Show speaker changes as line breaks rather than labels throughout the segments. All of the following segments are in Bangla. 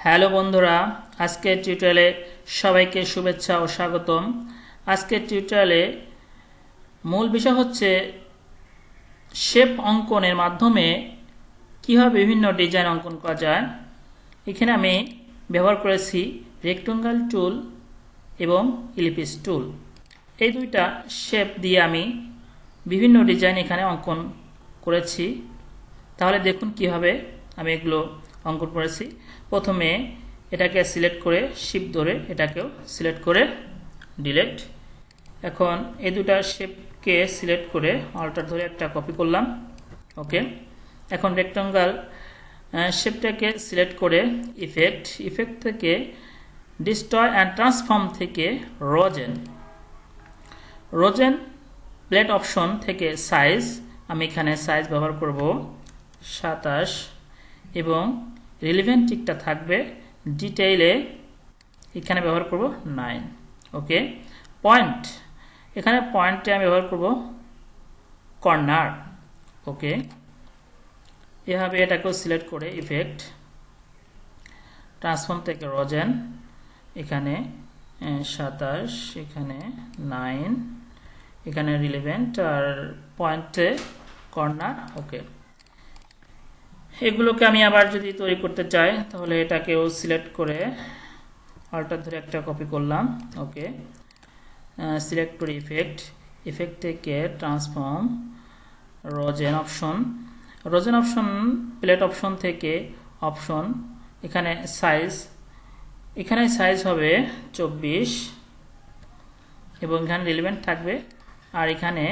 হ্যালো বন্ধুরা, আজকের টিউটোরিয়ালে সবাইকে শুভেচ্ছা ও স্বাগতম। আজকের টিউটোরিয়ালে মূল বিষয় হচ্ছে শেপ অঙ্কনের মাধ্যমে কিভাবে বিভিন্ন ডিজাইন অঙ্কন করা যায়। এখানে আমি ব্যবহার করেছি রেক্ট্যাঙ্গেল টুল এবং ইলিপস টুল। এই দুইটা শেপ দিয়ে আমি বিভিন্ন ডিজাইন এখানে অঙ্কন করেছি। তাহলে দেখুন কিভাবে আমি এগুলো অঙ্কন করেছি। প্রথমে এটাকে সিলেক্ট করে শিফট ধরে এটাকেও সিলেক্ট করে ডিলিট। এখন এই দুটা শেপকে সিলেক্ট করে অল্টার ধরে একটা কপি করলাম। ওকে, এখন রেক্ট্যাঙ্গেল শেপটাকে সিলেক্ট করে ইফেক্ট থেকে ডিস্ট্রয় অ্যান্ড ট্রান্সফর্ম থেকে রোজেন প্লেট অপশন থেকে সাইজ, আমি এখানে সাইজ ব্যবহার করব 27 এবং রিলেভেন্ট টিকটা থাকবে ডিটেইলে, এখানে ব্যবহার করব 9। ওকে, পয়েন্ট, এখানে পয়েন্টে আমি ব্যবহার করব কর্নার। ওকে, এভাবে এটাকেও সিলেক্ট করে ইফেক্ট ট্রান্সফর্ম থেকে রোজেন, এখানে 27, এখানে 9, এখানে রিলেভেন্ট আর পয়েন্টে কর্নার। ওকে, এগুলোকে আমি আবার যদি তৈরি করতে চাই তাহলে এটাকেও সিলেক্ট করে অল্টার ধরে একটা কপি করলাম। ওকে, সিলেক্ট করে ইফেক্ট থেকে transform Rosen option plate option থেকে অপশন, এখানে সাইজ হবে 24 এবং এখানে রিলেভেন্ট থাকবে আর এখানে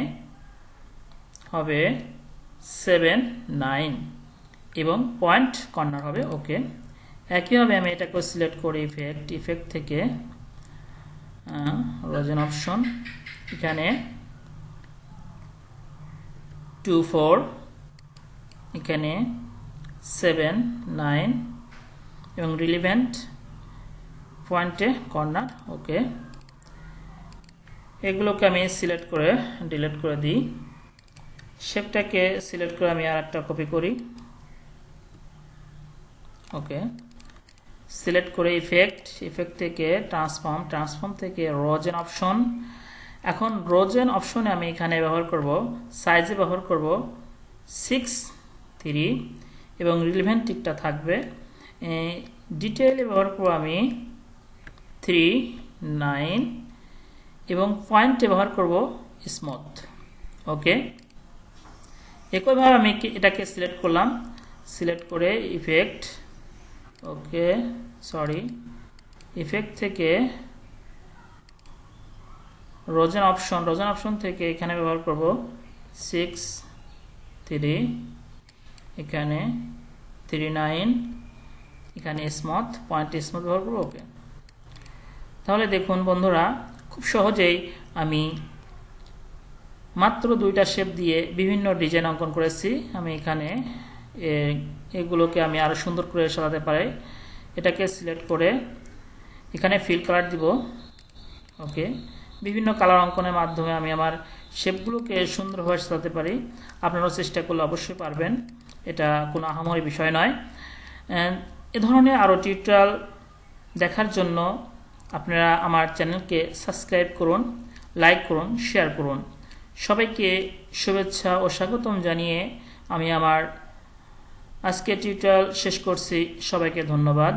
হবে 7, 9 এবং পয়েন্ট কর্নার হবে। ওকে, একইভাবে আমি এটাকে সিলেক্ট করি ইফেক্ট থেকে রোজেন অপশন, এখানে 2, 4, এখানে 7, 9 এবং রিলেভেন্ট পয়েন্টে কর্নার। ওকে, এগুলোকে আমি সিলেক্ট করে ডিলিট করে দিই। শেপটাকে সিলেক্ট করে আমি আর একটা কপি করি। ওকে, সিলেক্ট করে ইফেক্ট থেকে ট্রান্সফর্ম থেকে রোজেন অপশন। এখন রোজেন অপশনে আমি এখানে ব্যবহার করব সাইজে ব্যবহার করব 6, 3 এবং রিলেভেন্ট টিকটা থাকবে ডিটেইলে ব্যবহার করব আমি 3, 9 এবং পয়েন্টে ব্যবহার করব স্মুথ। ওকে, একইভাবে আমি এটাকে সিলেক্ট করলাম, সিলেক্ট করে ইফেক্ট থেকে রোজেন অপশন থেকে এখানে ব্যবহার করব 6, 3, এখানে 3, 9, এখানে পয়েন্ট স্মুথ ব্যবহার করব। ওকে, তাহলে দেখুন বন্ধুরা, খুব সহজেই আমি মাত্র দুইটা শেপ দিয়ে বিভিন্ন ডিজাইন অঙ্কন করেছি। আমি এখানে এগুলোকে আমি আরো সুন্দর করে সাজাতে পারি। এটাকে সিলেক্ট করে এখানে ফিল কালার দিব। ওকে, বিভিন্ন কালার অঙ্কনের মাধ্যমে আমি আমার শেপগুলোকে সুন্দরভাবে সাজাতে পারি। আপনারাও চেষ্টা করলে অবশ্যই পারবেন, এটা কোনো আহামরি বিষয় নয়। এ ধরনের আরও টিউটোরিয়াল দেখার জন্য আপনারা আমার চ্যানেলকে সাবস্ক্রাইব করুন, লাইক করুন, শেয়ার করুন। সবাইকে শুভেচ্ছা ও স্বাগতম জানিয়ে আমি আমার আজকের টিউটোরিয়াল শেষ করছি। সবাইকে ধন্যবাদ।